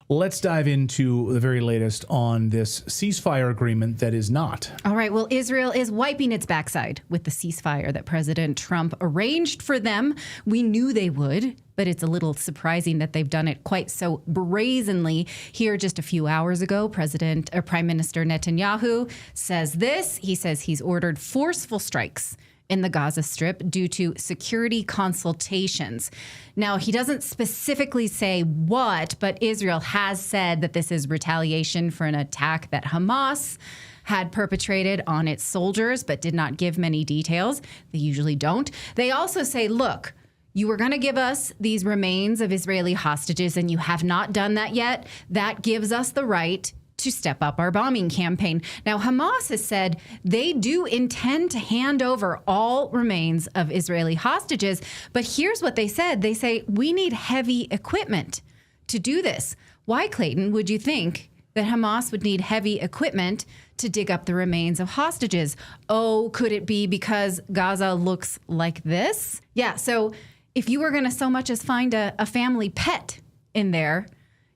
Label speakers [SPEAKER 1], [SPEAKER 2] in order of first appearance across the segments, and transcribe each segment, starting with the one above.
[SPEAKER 1] Let's dive into the very latest on this ceasefire agreement that is not.
[SPEAKER 2] All right. Well, Israel is wiping its backside with the ceasefire that President Trump arranged for them. We knew they would, but it's a little surprising that they've done it quite so brazenly. Here just a few hours ago, Prime Minister Netanyahu says this. He says he's ordered forceful strikes in the Gaza Strip due to security consultations. Now, he doesn't specifically say what, but Israel has said that this is retaliation for an attack that Hamas had perpetrated on its soldiers, but did not give many details. They usually don't. They also say, look, you were going to give us these remains of Israeli hostages, and you have not done that yet. That gives us the right to step up our bombing campaign. Now, Hamas has said they do intend to hand over all remains of Israeli hostages. But here's what they said. They say, we need heavy equipment to do this. Why, Clayton, would you think that Hamas would need heavy equipment to dig up the remains of hostages? Oh, could it be because Gaza looks like this? Yeah, so if you were going to so much as find a family pet in there,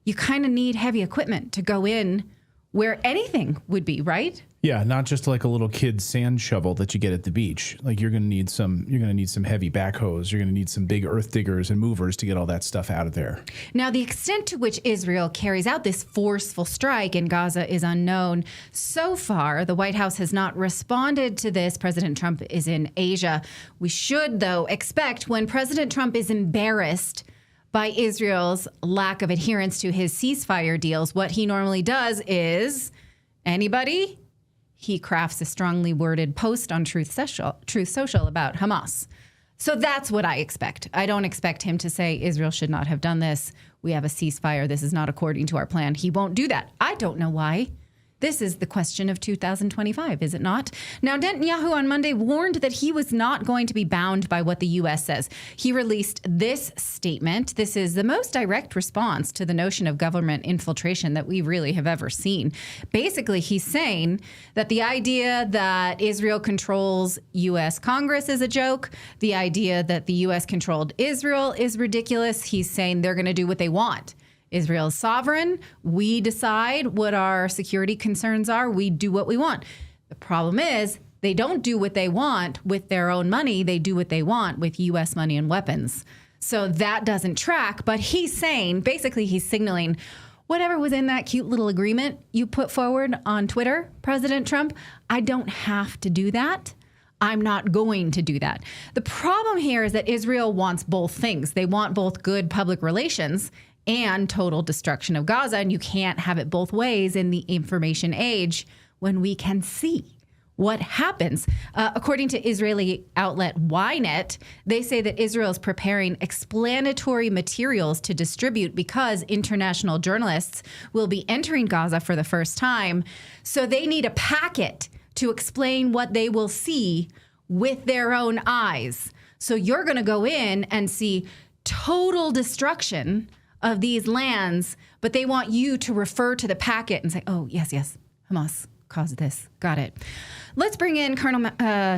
[SPEAKER 2] you kind of need heavy equipment to go in where anything would be, right?
[SPEAKER 1] Yeah, not just like a little kid's sand shovel that you get at the beach. Like you're going to need some heavy backhoes. You're going to need some big earth diggers and movers to get all that stuff out of there.
[SPEAKER 2] Now, the extent to which Israel carries out this forceful strike in Gaza is unknown. So far, the White House has not responded to this. President Trump is in Asia. We should, though, expect when President Trump is embarrassed by Israel's lack of adherence to his ceasefire deals, what he normally does is, anybody? He crafts a strongly worded post on Truth Social about Hamas. So that's what I expect. I don't expect him to say Israel should not have done this. We have a ceasefire. This is not according to our plan. He won't do that. I don't know why. This is the question of 2025, is it not? Now, Netanyahu on Monday warned that he was not going to be bound by what the U.S. says. He released this statement. This is the most direct response to the notion of government infiltration that we really have ever seen. Basically, he's saying that the idea that Israel controls U.S. Congress is a joke. The idea that the U.S. controlled Israel is ridiculous. He's saying they're going to do what they want. Israel is sovereign. We decide what our security concerns are. We do what we want. The problem is they don't do what they want with their own money. They do what they want with U.S. money and weapons. So that doesn't track. But he's saying, basically, he's signaling whatever was in that cute little agreement you put forward on Twitter, President Trump, I don't have to do that. I'm not going to do that. The problem here is that Israel wants both things. They want both good public relations and total destruction of Gaza. And you can't have it both ways in the information age when we can see what happens. According to Israeli outlet Ynet, they say that Israel is preparing explanatory materials to distribute because international journalists will be entering Gaza for the first time. So they need a packet to explain what they will see with their own eyes. So you're going to go in and see total destruction of these lands, but they want you to refer to the packet and say, oh, yes, Hamas caused this. Got it. Let's bring in Colonel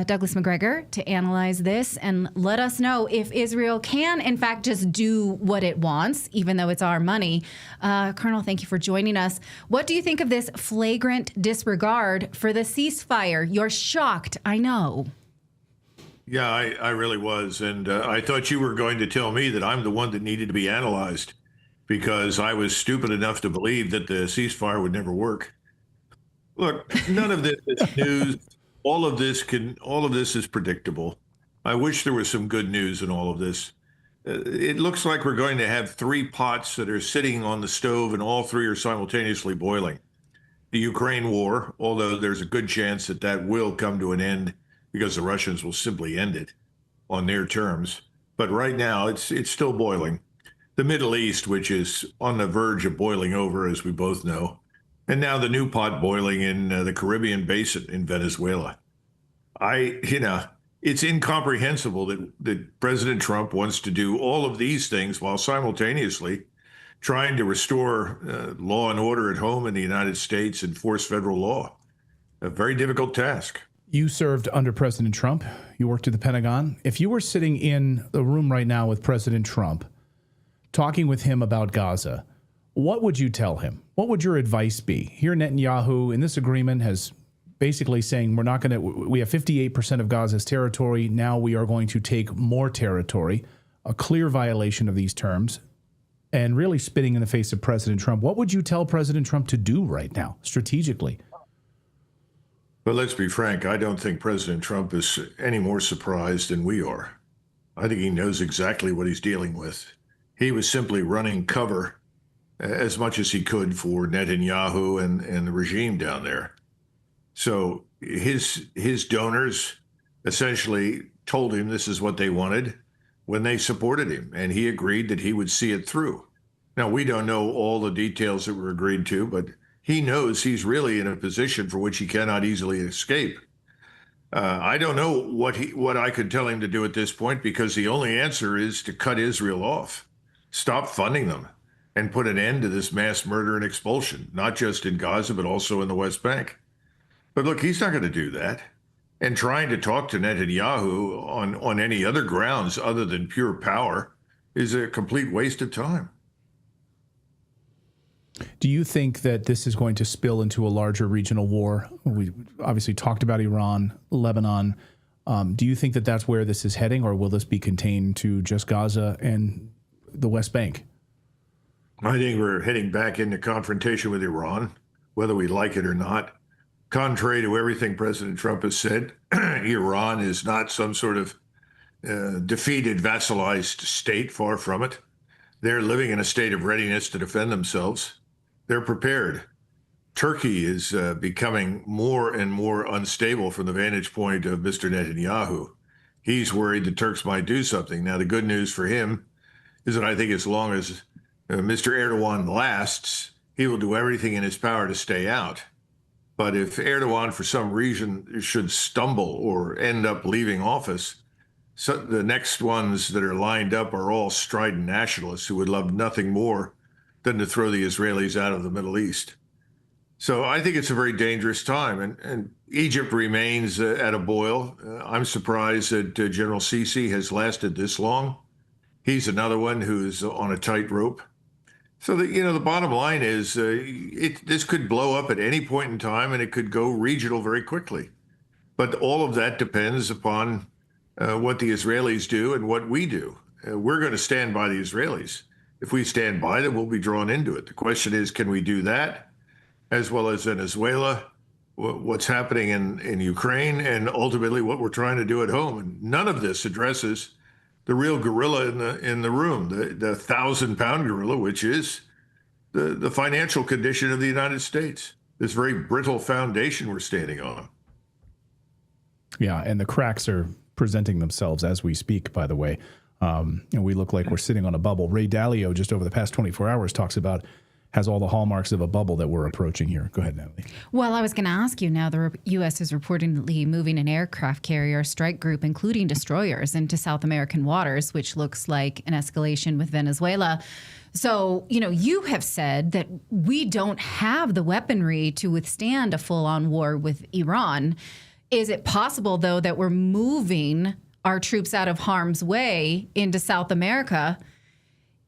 [SPEAKER 2] Douglas Macgregor to analyze this and let us know if Israel can, in fact, just do what it wants, even though it's our money. Colonel, thank you for joining us. What do you think of this flagrant disregard for the ceasefire? You're shocked, I know.
[SPEAKER 3] Yeah, I really was. And I thought you were going to tell me that I'm the one that needed to be analyzed because I was stupid enough to believe that the ceasefire would never work. Look, none of this is news. All of this is predictable. I wish there was some good news in all of this. It looks like we're going to have three pots that are sitting on the stove and all three are simultaneously boiling. The Ukraine war, although there's a good chance that that will come to an end because the Russians will simply end it on their terms. But right now, it's still boiling. The Middle East, which is on the verge of boiling over, as we both know. And now the new pot boiling in the Caribbean basin in Venezuela. It's incomprehensible that President Trump wants to do all of these things while simultaneously trying to restore law and order at home in the United States and enforce federal law. A very difficult task.
[SPEAKER 1] You served under President Trump. You worked at the Pentagon. If you were sitting in the room right now with President Trump, talking with him about Gaza, what would you tell him? What would your advice be? Here, Netanyahu in this agreement has basically saying we have 58% of Gaza's territory. Now we are going to take more territory, a clear violation of these terms, and really spitting in the face of President Trump. What would you tell President Trump to do right now, strategically?
[SPEAKER 3] But let's be frank, I don't think President Trump is any more surprised than we are. I think he knows exactly what he's dealing with. He was simply running cover as much as he could for Netanyahu and the regime down there. So his donors essentially told him this is what they wanted when they supported him, and he agreed that he would see it through. Now, we don't know all the details that were agreed to, but he knows he's really in a position for which he cannot easily escape. I don't know what I could tell him to do at this point, because the only answer is to cut Israel off, stop funding them, and put an end to this mass murder and expulsion, not just in Gaza, but also in the West Bank. But look, he's not going to do that. And trying to talk to Netanyahu on any other grounds other than pure power is a complete waste of time.
[SPEAKER 1] Do you think that this is going to spill into a larger regional war? We obviously talked about Iran, Lebanon. Do you think that that's where this is heading, or will this be contained to just Gaza and the West Bank?
[SPEAKER 3] I think we're heading back into confrontation with Iran, whether we like it or not. Contrary to everything President Trump has said, Iran is not some sort of defeated, vassalized state, far from it. They're living in a state of readiness to defend themselves. They're prepared. Turkey is becoming more and more unstable from the vantage point of Mr. Netanyahu. He's worried the Turks might do something. Now, the good news for him is that I think as long as Mr. Erdogan lasts, he will do everything in his power to stay out. But if Erdogan, for some reason, should stumble or end up leaving office, so the next ones that are lined up are all strident nationalists who would love nothing more than to throw the Israelis out of the Middle East. So I think it's a very dangerous time. And Egypt remains at a boil. I'm surprised that General Sisi has lasted this long. He's another one who's on a tightrope. So the bottom line is this could blow up at any point in time, and it could go regional very quickly. But all of that depends upon what the Israelis do and what we do. We're going to stand by the Israelis. If we stand by them, we'll be drawn into it. The question is, can we do that, as well as Venezuela, what's happening in Ukraine, and ultimately what we're trying to do at home? And none of this addresses the real gorilla in the room, the 1,000-pound gorilla, which is the financial condition of the United States, this very brittle foundation we're standing on.
[SPEAKER 1] Yeah, and the cracks are presenting themselves as we speak, by the way. And we look like we're sitting on a bubble. Ray Dalio, just over the past 24 hours, has all the hallmarks of a bubble that we're approaching here. Go ahead, Natalie.
[SPEAKER 2] Well, I was going to ask you now, the U.S. is reportedly moving an aircraft carrier strike group, including destroyers, into South American waters, which looks like an escalation with Venezuela. So, you have said that we don't have the weaponry to withstand a full-on war with Iran. Is it possible, though, that we're moving our troops out of harm's way into South America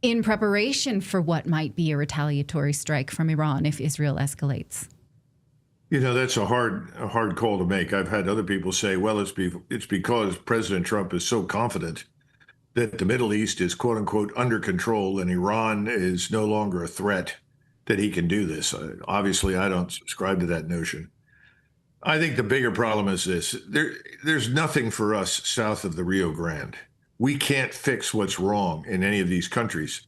[SPEAKER 2] in preparation for what might be a retaliatory strike from Iran if Israel escalates?
[SPEAKER 3] That's a hard call to make. I've had other people say, well, it's because President Trump is so confident that the Middle East is, quote unquote, under control and Iran is no longer a threat that he can do this. Obviously, I don't subscribe to that notion. I think the bigger problem is this. There's nothing for us south of the Rio Grande. We can't fix what's wrong in any of these countries.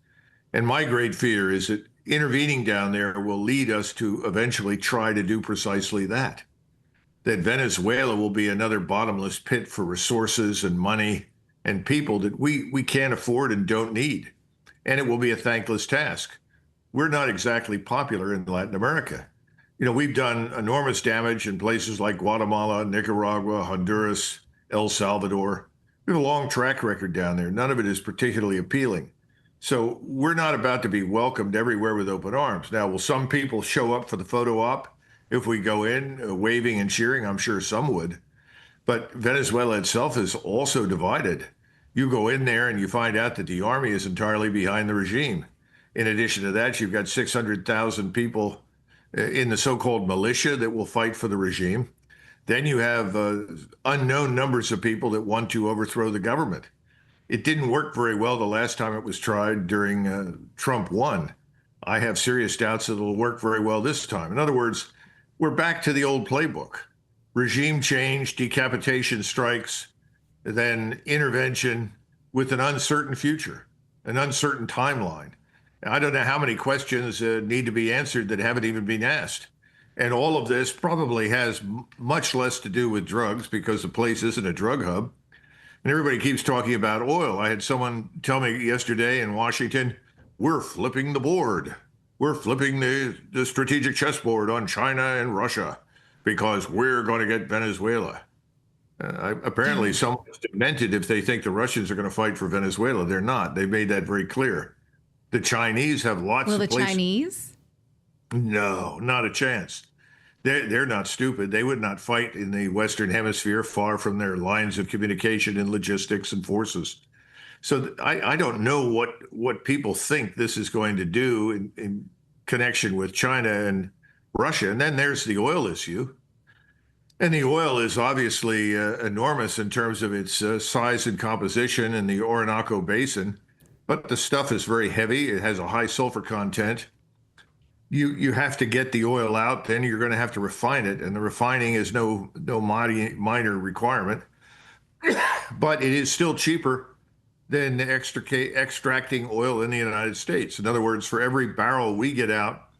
[SPEAKER 3] And my great fear is that intervening down there will lead us to eventually try to do precisely that. That Venezuela will be another bottomless pit for resources and money and people that we can't afford and don't need. And it will be a thankless task. We're not exactly popular in Latin America. We've done enormous damage in places like Guatemala, Nicaragua, Honduras, El Salvador. We have a long track record down there. None of it is particularly appealing. So we're not about to be welcomed everywhere with open arms. Now, will some people show up for the photo op if we go in waving and cheering? I'm sure some would. But Venezuela itself is also divided. You go in there and you find out that the army is entirely behind the regime. In addition to that, you've got 600,000 people in the so-called militia that will fight for the regime. Then you have unknown numbers of people that want to overthrow the government. It didn't work very well the last time it was tried during Trump 1. I have serious doubts that it'll work very well this time. In other words, we're back to the old playbook. Regime change, decapitation strikes, then intervention with an uncertain future, an uncertain timeline. I don't know how many questions need to be answered that haven't even been asked. And all of this probably has much less to do with drugs because the place isn't a drug hub. And everybody keeps talking about oil. I had someone tell me yesterday in Washington, we're flipping the board. We're flipping the strategic chessboard on China and Russia because we're going to get Venezuela. Apparently, someone's demented if they think the Russians are going to fight for Venezuela. They're not. They made that very clear. The Chinese have lots of places.
[SPEAKER 2] Will the Chinese?
[SPEAKER 3] No, not a chance. They're not stupid. They would not fight in the Western Hemisphere far from their lines of communication and logistics and forces. So I don't know what people think this is going to do in connection with China and Russia. And then there's the oil issue. And the oil is obviously enormous in terms of its size and composition in the Orinoco Basin. But the stuff is very heavy. It has a high sulfur content. You have to get the oil out, then you're going to have to refine it, and the refining is no minor requirement, but it is still cheaper than extracting oil in the United States. In other words, for every barrel we get out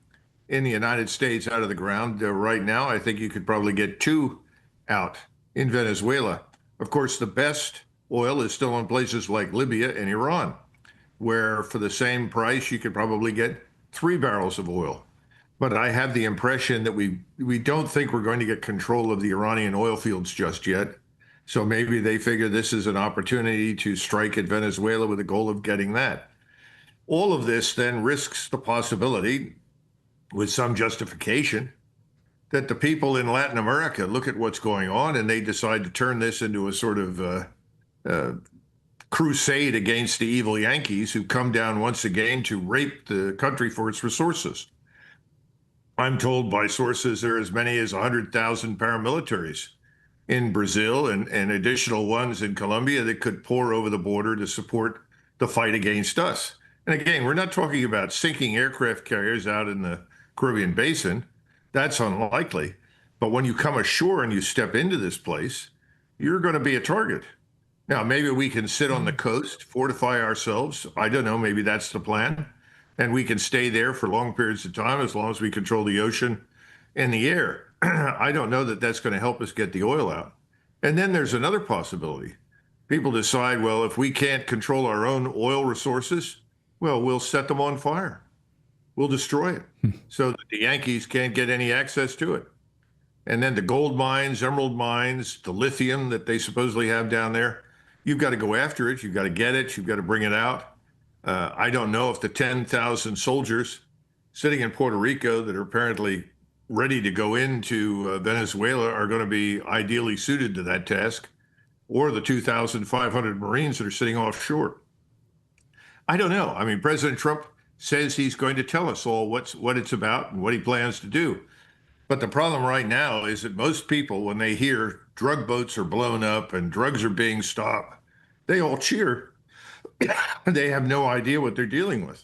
[SPEAKER 3] in the United States out of the ground right now, I think you could probably get 2 out in Venezuela. Of course, the best oil is still in places like Libya and Iran, where for the same price you could probably get 3 barrels of oil. But I have the impression that we don't think we're going to get control of the Iranian oil fields just yet. So maybe they figure this is an opportunity to strike at Venezuela with the goal of getting that. All of this then risks the possibility, with some justification, that the people in Latin America look at what's going on and they decide to turn this into a sort of crusade against the evil Yankees who come down once again to rape the country for its resources. I'm told by sources there are as many as 100,000 paramilitaries in Brazil and additional ones in Colombia that could pour over the border to support the fight against us. And again, we're not talking about sinking aircraft carriers out in the Caribbean Basin. That's unlikely. But when you come ashore and you step into this place, you're going to be a target. Now, maybe we can sit on the coast, fortify ourselves. I don't know, maybe that's the plan. And we can stay there for long periods of time as long as we control the ocean and the air. I don't know that that's going to help us get the oil out. And then there's another possibility. People decide, well, if we can't control our own oil resources, well, we'll set them on fire. We'll destroy it so that the Yankees can't get any access to it. And then the gold mines, emerald mines, the lithium that they supposedly have down there, you've got to go after it. You've got to get it. You've got to bring it out. I don't know if the 10,000 soldiers sitting in Puerto Rico that are apparently ready to go into Venezuela are going to be ideally suited to that task, or the 2,500 Marines that are sitting offshore. I don't know. I mean, President Trump says he's going to tell us all what it's about and what he plans to do. But the problem right now is that most people, when they hear drug boats are blown up and drugs are being stopped, they all cheer. They have no idea what they're dealing with.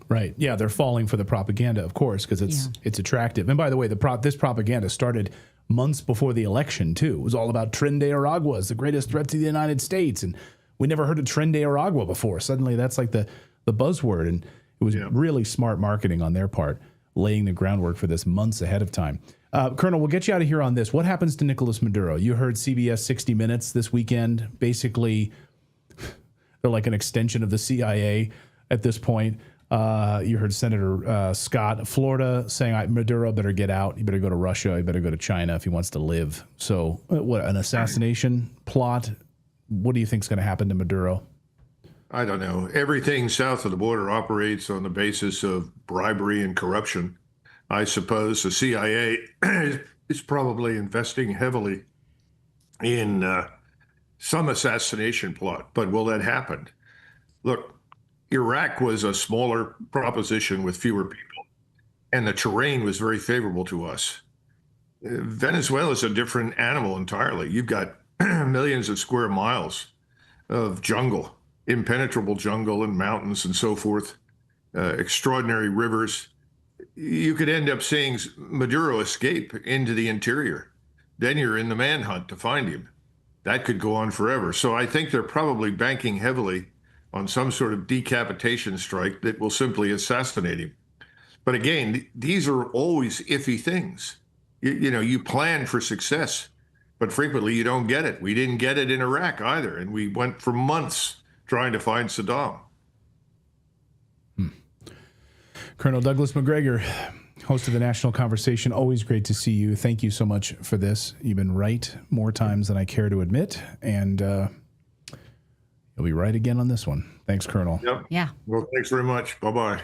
[SPEAKER 1] Right. Yeah, they're falling for the propaganda, of course, because it's attractive. And by the way, this propaganda started months before the election, too. It was all about Tren de Aragua is the greatest threat to the United States. And we never heard of Tren de Aragua before. Suddenly, that's like the buzzword. And it was really smart marketing on their part, laying the groundwork for this months ahead of time. Colonel, we'll get you out of here on this. What happens to Nicolas Maduro? You heard CBS 60 Minutes this weekend. Basically, they're like an extension of the CIA at this point. You heard Senator Scott of Florida saying, Maduro better get out. He better go to Russia. He better go to China if he wants to live. So what, an assassination plot? What do you think is going to happen to Maduro?
[SPEAKER 3] I don't know. Everything south of the border operates on the basis of bribery and corruption. I suppose the CIA is probably investing heavily in some assassination plot. But will that happen? Look, Iraq was a smaller proposition with fewer people, and the terrain was very favorable to us. Venezuela is a different animal entirely. You've got millions of square miles of jungle, impenetrable jungle and mountains and so forth, extraordinary rivers. You could end up seeing Maduro escape into the interior. Then you're in the manhunt to find him. That could go on forever. So I think they're probably banking heavily on some sort of decapitation strike that will simply assassinate him. But again, these are always iffy things. You plan for success, but frequently you don't get it. We didn't get it in Iraq either, and we went for months trying to find Saddam.
[SPEAKER 1] Colonel Douglas Macgregor, host of the National Conversation. Always great to see you. Thank you so much for this. You've been right more times than I care to admit, and you'll be right again on this one. Thanks, Colonel.
[SPEAKER 3] Yep.
[SPEAKER 2] Yeah.
[SPEAKER 3] Well, thanks very much. Bye-bye.